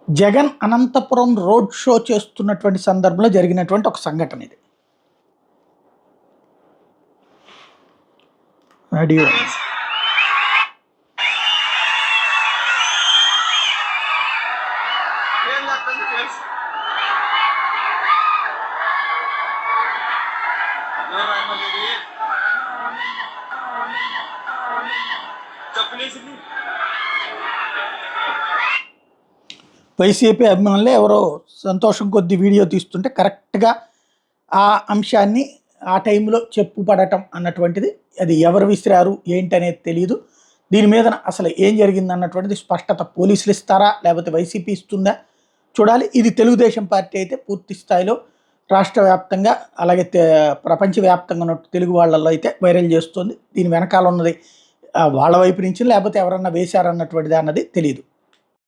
Jagan Anantapuram road show చేస్తున్నటువంటి సందర్భంలో జరిగినటువంటి ఒక సంఘటన ఇది. ఆడియో వైసీపీ అభిమానులే ఎవరో సంతోషం కొద్ది వీడియో తీస్తుంటే కరెక్ట్గా ఆ అంశాన్ని ఆ టైంలో చెప్పుపడటం అన్నటువంటిది, అది ఎవరు విసిరారు ఏంటనేది తెలియదు. దీని మీద అసలు ఏం జరిగింది అన్నటువంటిది స్పష్టత పోలీసులు ఇస్తారా లేకపోతే వైసీపీ ఇస్తుందా చూడాలి. ఇది తెలుగుదేశం పార్టీ అయితే పూర్తి స్థాయిలో రాష్ట్ర వ్యాప్తంగా అలాగే ప్రపంచవ్యాప్తంగా ఉన్న తెలుగు వాళ్ళల్లో అయితే వైరల్ చేస్తుంది. దీని వెనకాల ఉన్నది వాళ్ళ వైపు నుంచి లేకపోతే ఎవరన్నా వేశారన్నటువంటిది అన్నది తెలియదు.